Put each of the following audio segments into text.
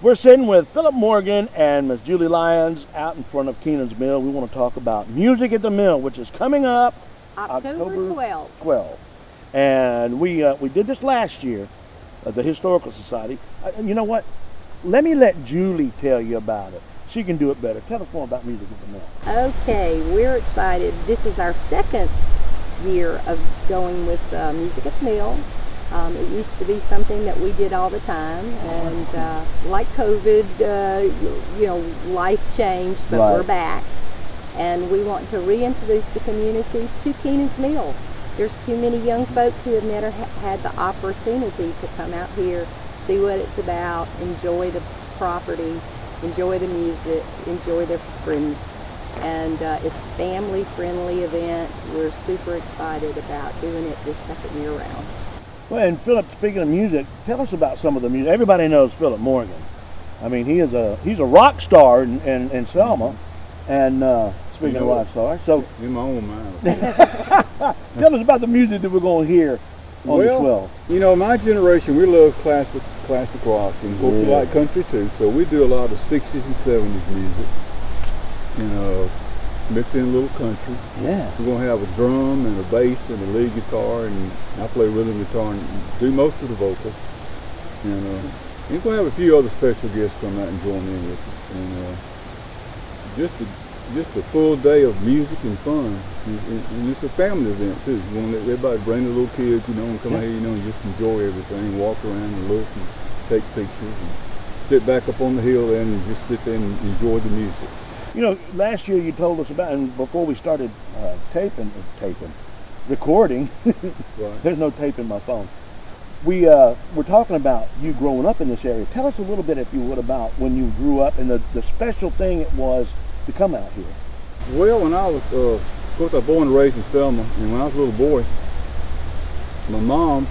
We're sitting with Philip Morgan and Miss Julie Lyons out in front of Kenan's Mill. We want to talk about Music at the Mill, which is coming up October 12th. 12th. And we did this last year at the Historical Society. You know what? Let Julie tell you about it. She can do it better. Tell us more about Music at the Mill. Okay, we're excited. This is our second year of going with Music at the Mill. It used to be something that we did all the time, and like COVID, life changed, but We're back. And we want to reintroduce the community to Kenan's Mill. There's too many young folks who have never had the opportunity to come out here, see what it's about, enjoy the property, enjoy the music, enjoy their friends. And it's a family-friendly event. We're super excited about doing it this second year around. Well, and Philip, speaking of music, tell us about some of the music. Everybody knows Philip Morgan. I mean, he's a rock star in Selma. And speaking of rock stars, so in my own mind. Tell us about the music that we're going to hear on the 12th. You know, my generation, we love classic rock, and we like country too. So we do a lot of 60s and 70s music. You know, mix in a little country. Yeah. We're going to have a drum and a bass and a lead guitar, and I play rhythm guitar and do most of the vocals. And we're going to have a few other special guests come out and join in with us. And just a full day of music and fun. And it's a family event too. You want to let everybody bring their little kids, and come out here, and just enjoy everything, walk around and look and take pictures and sit back up on the hill there and just sit there and enjoy the music. You know, last year you told us about, and before we started recording, Right. There's no tape in my phone. We're talking about you growing up in this area. Tell us a little bit, if you would, about when you grew up and the special thing it was to come out here. Well, when I was, of course, I was born and raised in Selma, and when I was a little boy, my mom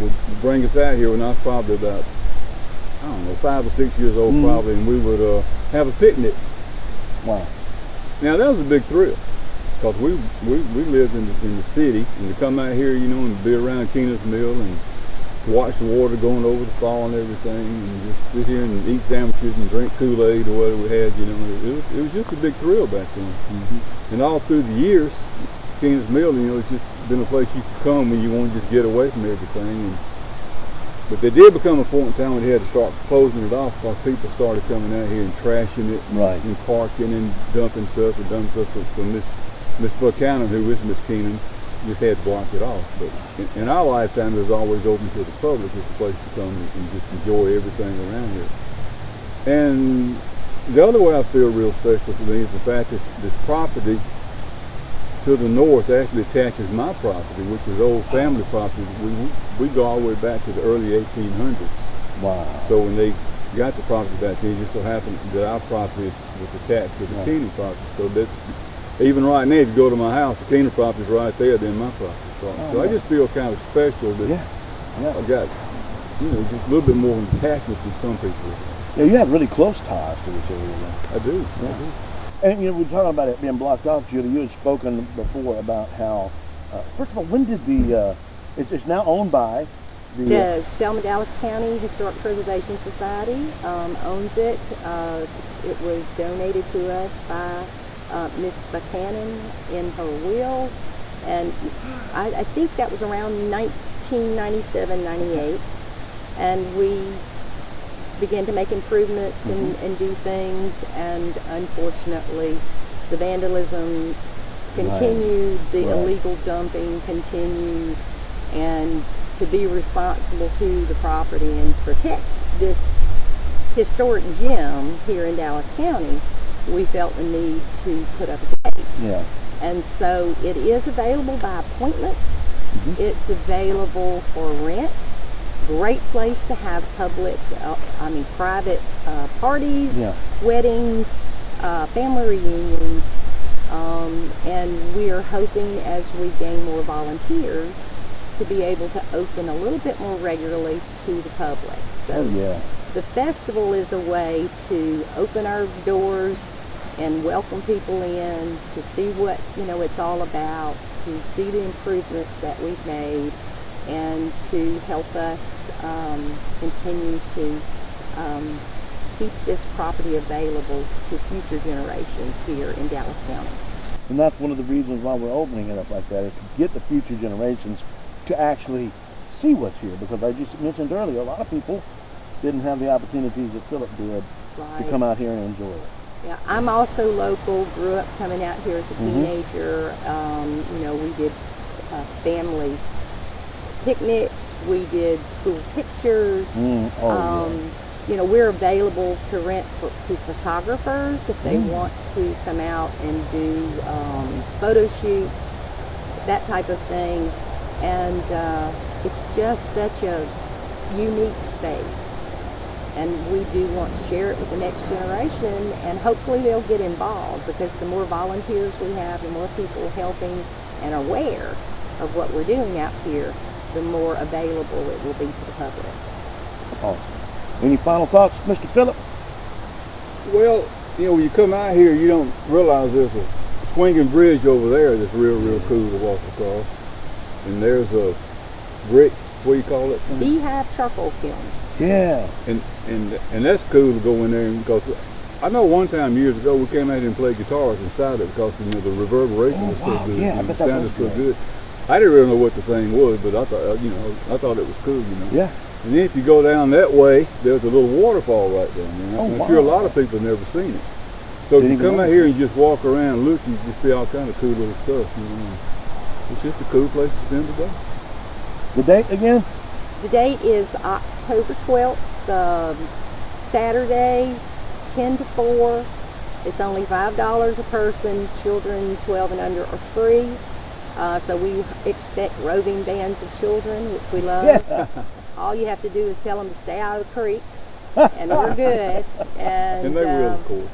would bring us out here when I was probably about, 5 or 6 years old probably, and we would have a picnic. Wow. Now that was a big thrill, because we lived in the city, and to come out here, and be around Kenan's Mill and to watch the water going over the fall and everything, and just sit here and eat sandwiches and drink Kool-Aid or whatever we had, it was just a big thrill back then. Mm-hmm. And all through the years, Kenan's Mill, it's just been a place you could come when you want to just get away from everything. But they did become a point in time when they had to start closing it off, because people started coming out here and trashing it, and parking and dumping stuff. So Miss Buchanan, who is Miss Kenan, just had to block it off. But in our lifetime, it was always open to the public. It's a place to come and just enjoy everything around here. And the other way I feel real special for me is the fact that this property to the north actually attaches my property, which is old family property. We go all the way back to the early 1800s. Wow. So when they got the property back then, it just so happened that our property was attached to the Kenan property. So that even right now, if you go to my house, the Kenan property is right there, then my property. So I just feel kind of special that I got, just a little bit more of an attachment than some people. Yeah, you have really close ties to this area. I do. And we're talking about it being blocked off, Julie. You had spoken before about how, first of all, when did it's now owned by the Selma Dallas County Historic Preservation Society owns it. It was donated to us by Miss Buchanan in her will, and I think that was around 1997, 98, and we began to make improvements and do things, and unfortunately the vandalism continued, the illegal dumping continued, and to be responsible to the property and protect this historic gem here in Dallas County, we felt the need to put up a gate. Yeah. And so it is available by appointment. It's available for rent. Great place to have private parties, weddings, family reunions, and we are hoping as we gain more volunteers to be able to open a little bit more regularly to the public. So the festival is a way to open our doors and welcome people in to see what it's all about, to see the improvements that we've made, and them to help us continue to keep this property available to future generations here in Dallas County. And that's one of the reasons why we're opening it up like that, is to get the future generations to actually see what's here. Because I just mentioned earlier, a lot of people didn't have the opportunities that Philip did to come out here and enjoy it. Yeah, I'm also local, grew up coming out here as a teenager. We did family picnics, we did school pictures. We're available to rent to photographers if they want to come out and do photo shoots, that type of thing. And it's just such a unique space. And we do want to share it with the next generation, and hopefully they'll get involved, because the more volunteers we have, the more people helping and aware of what we're doing out here, the more available it will be to the public. Awesome. Any final thoughts, Mr. Phillip? Well, when you come out here, you don't realize there's a swinging bridge over there that's real cool to walk across. And there's a brick, what do you call it? Beehive charcoal kiln. Yeah. And that's cool to go in there, because I know one time years ago we came out here and played guitars inside it, because the reverberation was so good. Yeah, and it sounded so good. I didn't really know what the thing was, but I thought it was cool, Yeah. And then if you go down that way, there's a little waterfall right down there. I'm sure a lot of people have never seen it. So if you come out here and just walk around and look, you just see all kind of cool little stuff. It's just a cool place to spend the day. The date again? The date is October 12th, Saturday, 10 to 4. It's only $5 a person. Children 12 and under are free. So we expect roving bands of children, which we love. Yeah. All you have to do is tell them to stay out of the creek, and we're good. And they will, of course.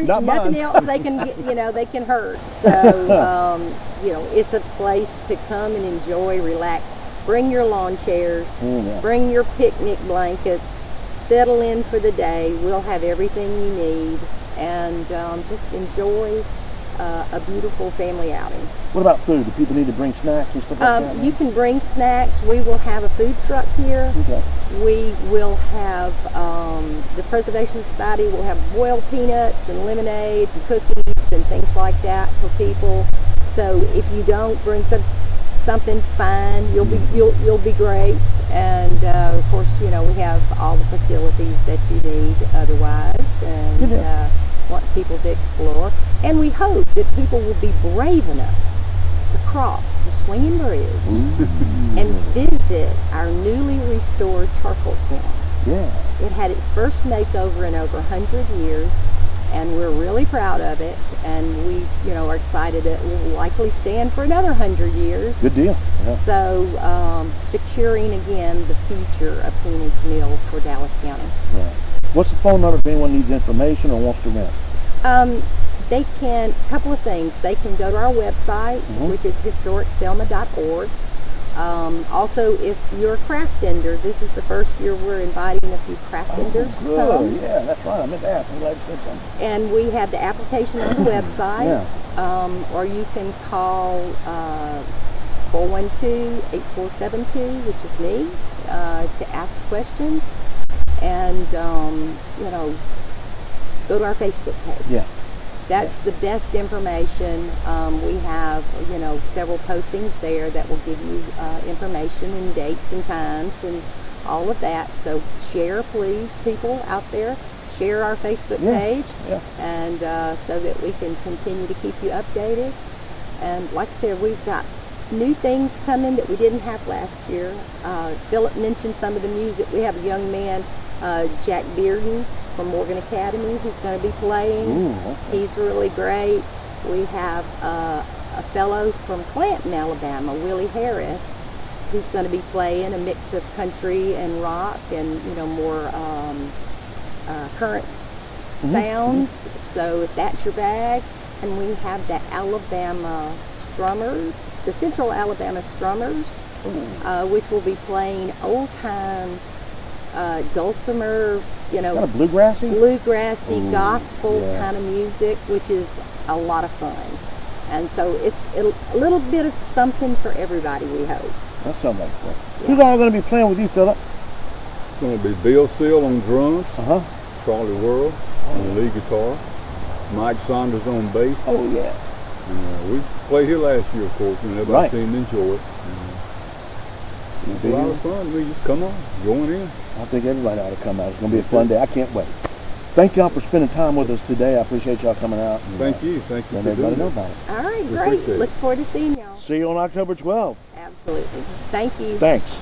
Nothing else they can get, they can hurt. So, it's a place to come and enjoy, relax. Bring your lawn chairs, bring your picnic blankets, settle in for the day. We'll have everything you need, and just enjoy a beautiful family outing. What about food? Do people need to bring snacks and stuff like that? You can bring snacks. We will have a food truck here. Okay. We will have, the Preservation Society will have boiled peanuts and lemonade and cookies and things like that for people. So if you don't bring something fine, you'll be great. And of course, we have all the facilities that you need otherwise, and want people to explore. And we hope that people will be brave enough to cross the swinging bridge and visit our newly restored charcoal kiln. Yeah. It had its first makeover in over 100 years, and we're really proud of it, and we are excited it will likely stand for another 100 years. Good deal. Yeah. So securing again the future of Kenan's Mill for Dallas County. Right. What's the phone number if anyone needs information or wants to rent? They can, a couple of things. They can go to our website, which is historicselma.org. Also, if you're a craft vendor, this is the first year we're inviting a few craft vendors to come. Yeah, that's right. I meant to ask. I'm glad you said something. And we have the application on the website. Or you can call 412-8472, which is me, to ask questions. And, go to our Facebook page. Yeah. That's the best information. We have, several postings there that will give you information and dates and times and all of that. So share, please, people out there. Share our Facebook page, and so that we can continue to keep you updated. And like I said, we've got new things coming that we didn't have last year. Philip mentioned some of the music. We have a young man, Jack Bearden, from Morgan Academy, who's going to be playing. Ooh, okay. He's really great. We have a fellow from Clanton, Alabama, Willie Harris, who's going to be playing a mix of country and rock and more current sounds. So if that's your bag. And we have the Alabama Strummers, the Central Alabama Strummers, which will be playing old time dulcimer, kind of bluegrassy, gospel kind of music, which is a lot of fun. And so it's a little bit of something for everybody, we hope. That sounds like fun. Who's all going to be playing with you, Philip? It's going to be Bill Seal on drums, Uh-huh. Charlie Worrell on lead guitar, Mike Saunders on bass. Oh, yeah. We played here last year, of course, and everybody Right. seemed to enjoy it. It's a lot of fun. We just come on, going in. I think everybody ought to come out. It's going to be a fun day. I can't wait. Thank y'all for spending time with us today. I appreciate y'all coming out. And, Thank you for letting everybody know doing about it. All right, We great. appreciate it. Look forward to seeing y'all. See you on October 12th. Absolutely. Thank you. Thanks.